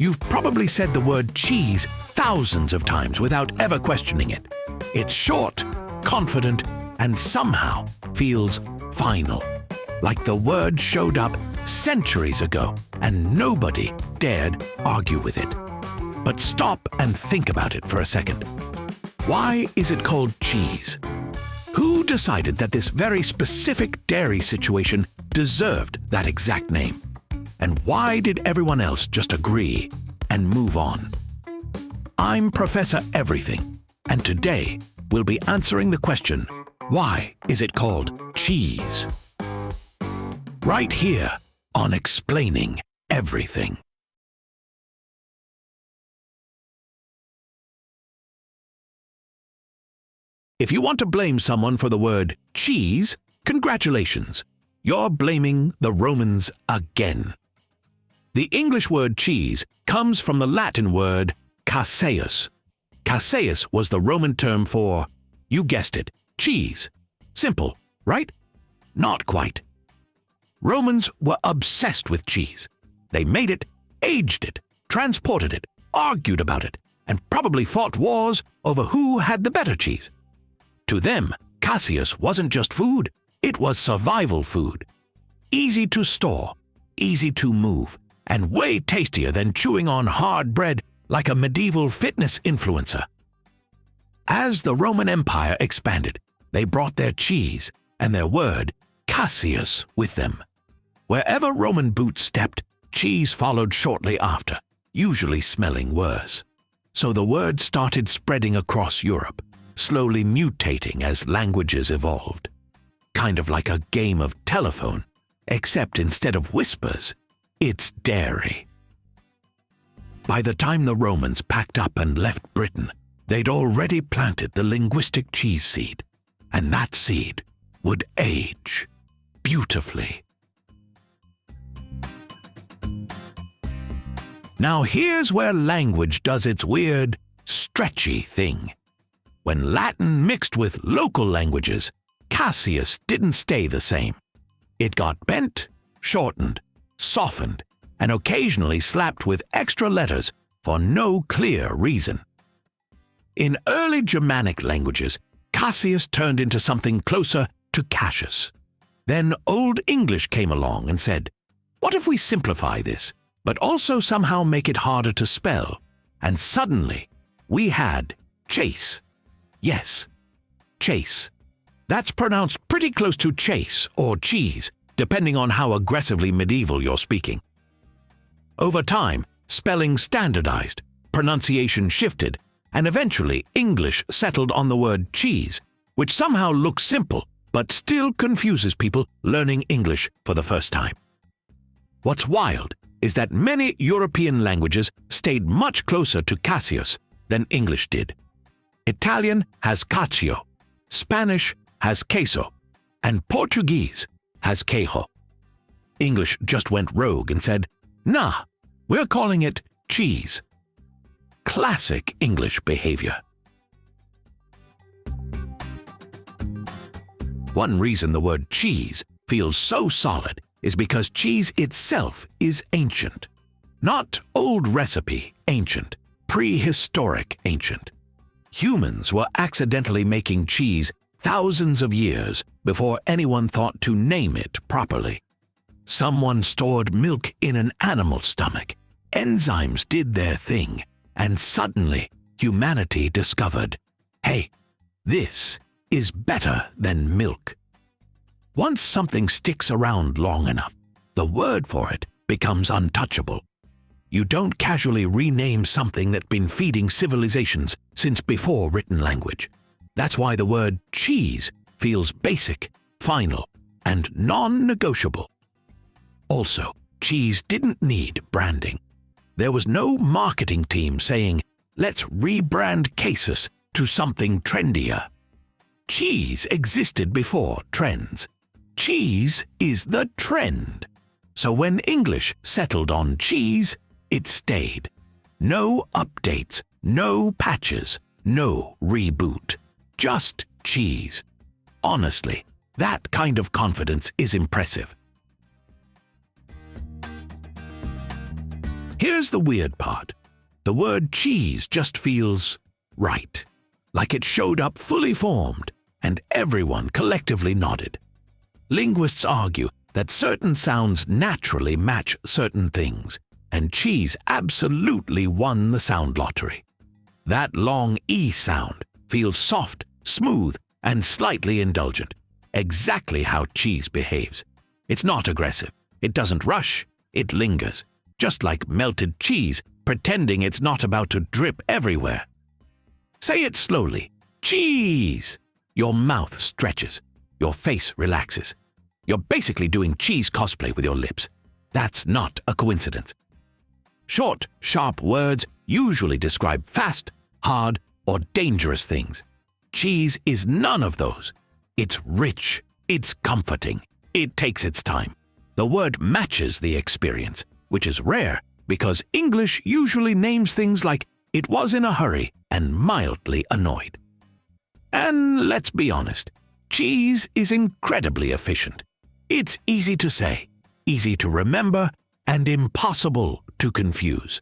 You've probably said the word cheese thousands of times without ever questioning it. It's short, confident, and somehow feels final. Like the word showed up centuries ago and nobody dared argue with it. But stop and think about it for a second. Why is it called cheese? Who decided that this very specific dairy situation deserved that exact name? And why did everyone else just agree and move on? I'm Professor Everything, and today we'll be answering the question, why is it called cheese? Right here on Explaining Everything. If you want to blame someone for the word cheese, congratulations. You're blaming the Romans again. The English word cheese comes from the Latin word Caseus. Caseus was the Roman term for, you guessed it, cheese. Simple, right? Not quite. Romans were obsessed with cheese. They made it, aged it, transported it, argued about it, and probably fought wars over who had the better cheese. To them, Caseus wasn't just food, it was survival food. Easy to store, easy to move, and way tastier than chewing on hard bread like a medieval fitness influencer. As the Roman Empire expanded, they brought their cheese and their word, Caseus, with them. Wherever Roman boots stepped, cheese followed shortly after, usually smelling worse. So the word started spreading across Europe, slowly mutating as languages evolved. Kind of like a game of telephone, except instead of whispers, it's dairy. By the time the Romans packed up and left Britain, they'd already planted the linguistic cheese seed, and that seed would age beautifully. Now here's where language does its weird, stretchy thing. When Latin mixed with local languages, Caseus didn't stay the same. It got bent, shortened, softened, and occasionally slapped with extra letters for no clear reason. In early Germanic languages, Caseus turned into something closer to Cassius. Then Old English came along and said, what if we simplify this, but also somehow make it harder to spell? And suddenly, we had chase. Yes, chase. That's pronounced pretty close to chase or cheese, depending on how aggressively medieval you're speaking. Over time, spelling standardized, pronunciation shifted, and eventually English settled on the word cheese, which somehow looks simple, but still confuses people learning English for the first time. What's wild is that many European languages stayed much closer to Caseus than English did. Italian has cacio, Spanish has queso, and Portuguese has queijo. English just went rogue and said, nah, we're calling it cheese. Classic English behavior. One reason the word cheese feels so solid is because cheese itself is ancient. Not old recipe ancient, prehistoric ancient. Humans were accidentally making cheese thousands of years before anyone thought to name it properly. Someone stored milk in an animal's stomach. Enzymes did their thing, and suddenly humanity discovered, hey, this is better than milk. Once something sticks around long enough, the word for it becomes untouchable. You don't casually rename something that's been feeding civilizations since before written language. That's why the word cheese feels basic, final, and non-negotiable. Also, cheese didn't need branding. There was no marketing team saying, let's rebrand Caseus to something trendier. Cheese existed before trends. Cheese is the trend. So when English settled on cheese, it stayed. No updates, no patches, no reboot. Just cheese. Honestly, that kind of confidence is impressive. Here's the weird part. The word cheese just feels right, like it showed up fully formed, and everyone collectively nodded. Linguists argue that certain sounds naturally match certain things, and cheese absolutely won the sound lottery. That long E sound feels soft, smooth, and slightly indulgent, exactly how cheese behaves. It's not aggressive, it doesn't rush, it lingers, just like melted cheese pretending it's not about to drip everywhere. Say it slowly, cheese! Your mouth stretches, your face relaxes. You're basically doing cheese cosplay with your lips. That's not a coincidence. Short, sharp words usually describe fast, hard, or dangerous things. Cheese is none of those. It's rich, it's comforting, it takes its time. The word matches the experience, which is rare because English usually names things like "it was in a hurry" and "mildly annoyed." And let's be honest, cheese is incredibly efficient. It's easy to say, easy to remember, and impossible to confuse.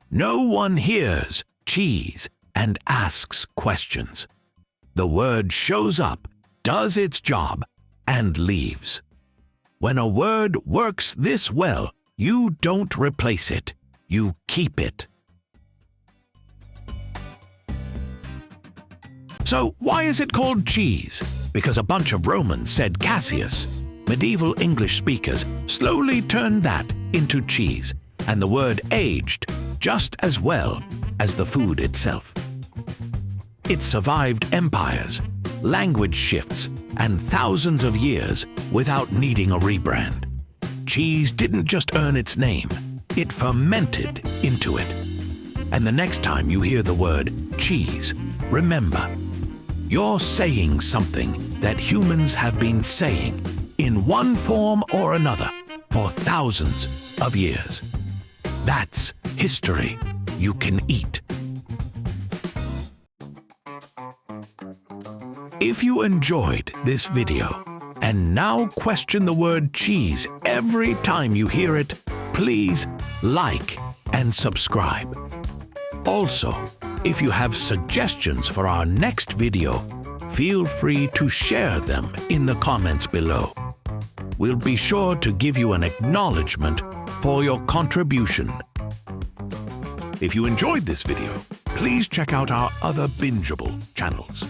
No one hears cheese and asks questions. The word shows up, does its job, and leaves. When a word works this well, you don't replace it, you keep it. So why is it called cheese? Because a bunch of Romans said Caseus. Medieval English speakers slowly turned that into cheese, and the word aged just as well as the food itself. It survived empires, language shifts, and thousands of years without needing a rebrand. Cheese didn't just earn its name, it fermented into it. And the next time you hear the word cheese, remember, you're saying something that humans have been saying in one form or another for thousands of years. That's history you can eat. If you enjoyed this video and now question the word cheese every time you hear it, please like and subscribe. Also, if you have suggestions for our next video, feel free to share them in the comments below. We'll be sure to give you an acknowledgement for your contribution. If you enjoyed this video, please check out our other bingeable channels.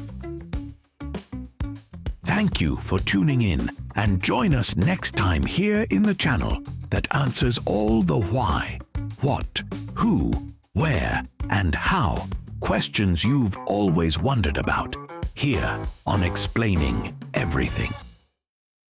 Thank you for tuning in, and join us next time here in the channel that answers all the why, what, who, where, and how questions you've always wondered about, here on Explaining Everything.